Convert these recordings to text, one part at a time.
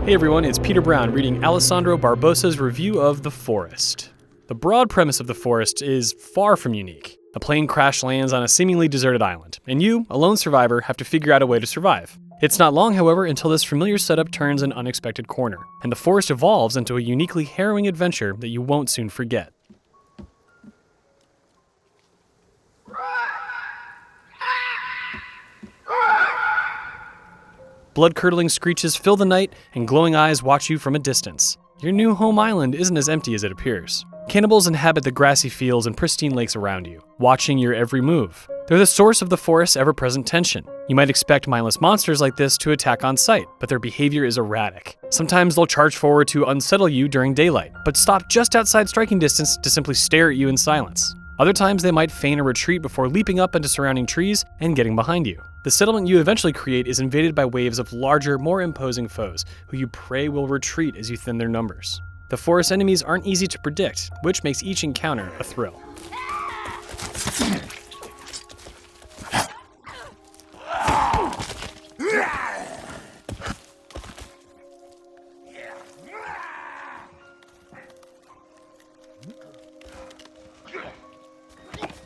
Hey everyone, it's Peter Brown reading Alessandro Barbosa's review of The Forest. The broad premise of The Forest is far from unique. A plane crash lands on a seemingly deserted island, and you, a lone survivor, have to figure out a way to survive. It's not long, however, until this familiar setup turns an unexpected corner, and the forest evolves into a uniquely harrowing adventure that you won't soon forget. Blood-curdling screeches fill the night, and glowing eyes watch you from a distance. Your new home island isn't as empty as it appears. Cannibals inhabit the grassy fields and pristine lakes around you, watching your every move. They're the source of the forest's ever-present tension. You might expect mindless monsters like this to attack on sight, but their behavior is erratic. Sometimes they'll charge forward to unsettle you during daylight, but stop just outside striking distance to simply stare at you in silence. Other times they might feign a retreat before leaping up into surrounding trees and getting behind you. The settlement you eventually create is invaded by waves of larger, more imposing foes, who you pray will retreat as you thin their numbers. The forest enemies aren't easy to predict, which makes each encounter a thrill.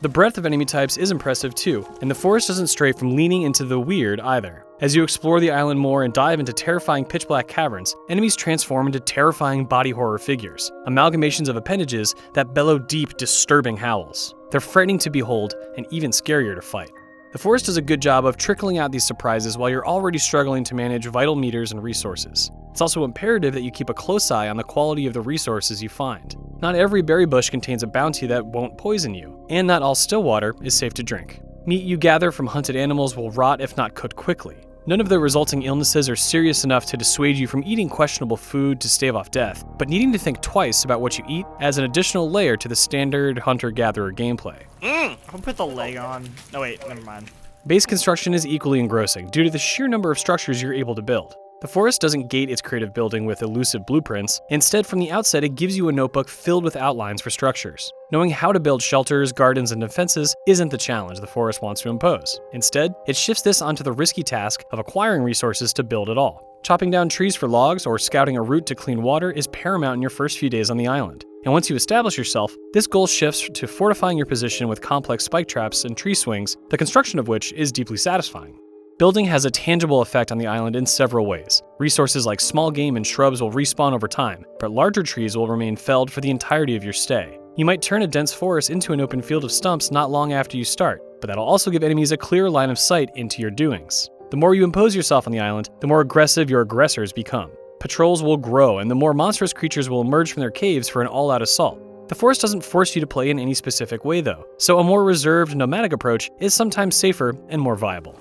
The breadth of enemy types is impressive too, and the forest doesn't stray from leaning into the weird either. As you explore the island more and dive into terrifying pitch-black caverns, enemies transform into terrifying body horror figures, amalgamations of appendages that bellow deep, disturbing howls. They're frightening to behold and even scarier to fight. The forest does a good job of trickling out these surprises while you're already struggling to manage vital meters and resources. It's also imperative that you keep a close eye on the quality of the resources you find. Not every berry bush contains a bounty that won't poison you, and not all still water is safe to drink. Meat you gather from hunted animals will rot if not cooked quickly. None of the resulting illnesses are serious enough to dissuade you from eating questionable food to stave off death, but needing to think twice about what you eat adds an additional layer to the standard hunter-gatherer gameplay. I'll put the leg on. No wait, never mind. Base construction is equally engrossing due to the sheer number of structures you're able to build. The forest doesn't gate its creative building with elusive blueprints. Instead, from the outset, it gives you a notebook filled with outlines for structures. Knowing how to build shelters, gardens, and defenses isn't the challenge the forest wants to impose. Instead, it shifts this onto the risky task of acquiring resources to build it all. Chopping down trees for logs or scouting a route to clean water is paramount in your first few days on the island. And once you establish yourself, this goal shifts to fortifying your position with complex spike traps and tree swings, the construction of which is deeply satisfying. Building has a tangible effect on the island in several ways. Resources like small game and shrubs will respawn over time, but larger trees will remain felled for the entirety of your stay. You might turn a dense forest into an open field of stumps not long after you start, but that'll also give enemies a clear line of sight into your doings. The more you impose yourself on the island, the more aggressive your aggressors become. Patrols will grow, and the more monstrous creatures will emerge from their caves for an all-out assault. The forest doesn't force you to play in any specific way though, so a more reserved, nomadic approach is sometimes safer and more viable.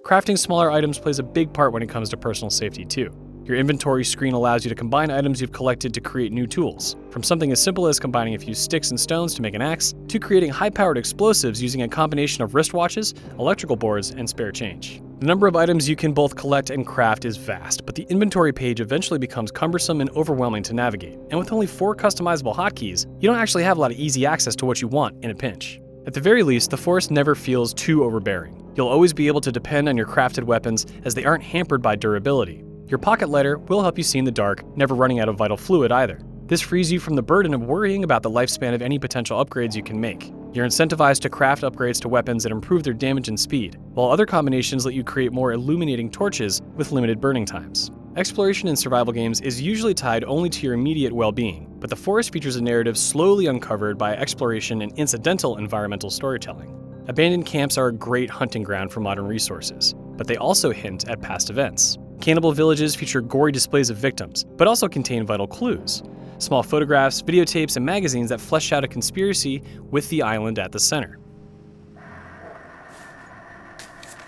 Crafting smaller items plays a big part when it comes to personal safety too. Your inventory screen allows you to combine items you've collected to create new tools, from something as simple as combining a few sticks and stones to make an axe, to creating high-powered explosives using a combination of wristwatches, electrical boards, and spare change. The number of items you can both collect and craft is vast, but the inventory page eventually becomes cumbersome and overwhelming to navigate, and with only 4 customizable hotkeys, you don't actually have a lot of easy access to what you want in a pinch. At the very least, the forest never feels too overbearing. You'll always be able to depend on your crafted weapons as they aren't hampered by durability. Your pocket lighter will help you see in the dark, never running out of vital fluid either. This frees you from the burden of worrying about the lifespan of any potential upgrades you can make. You're incentivized to craft upgrades to weapons that improve their damage and speed, while other combinations let you create more illuminating torches with limited burning times. Exploration in survival games is usually tied only to your immediate well-being, but the forest features a narrative slowly uncovered by exploration and incidental environmental storytelling. Abandoned camps are a great hunting ground for modern resources, but they also hint at past events. Cannibal villages feature gory displays of victims, but also contain vital clues. Small photographs, videotapes, and magazines that flesh out a conspiracy with the island at the center.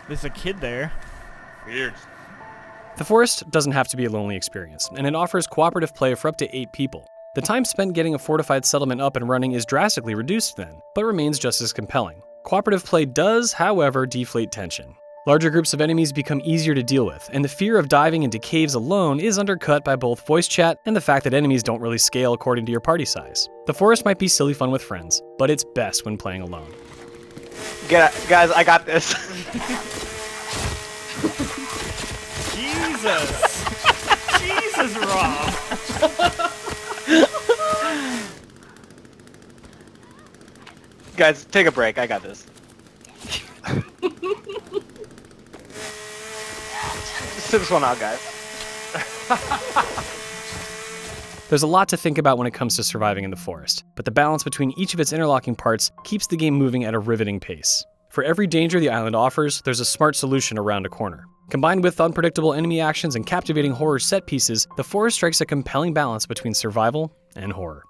There's a kid there. Weird. The forest doesn't have to be a lonely experience, and it offers cooperative play for up to 8 people. The time spent getting a fortified settlement up and running is drastically reduced then, but remains just as compelling. Cooperative play does, however, deflate tension. Larger groups of enemies become easier to deal with, and the fear of diving into caves alone is undercut by both voice chat and the fact that enemies don't really scale according to your party size. The forest might be silly fun with friends, but it's best when playing alone. Guys, I got this. Jesus! Jesus, Rob! Guys, take a break. I got this. Sit this one out, guys. There's a lot to think about when it comes to surviving in the forest, but the balance between each of its interlocking parts keeps the game moving at a riveting pace. For every danger the island offers, there's a smart solution around a corner. Combined with unpredictable enemy actions and captivating horror set pieces, the forest strikes a compelling balance between survival and horror.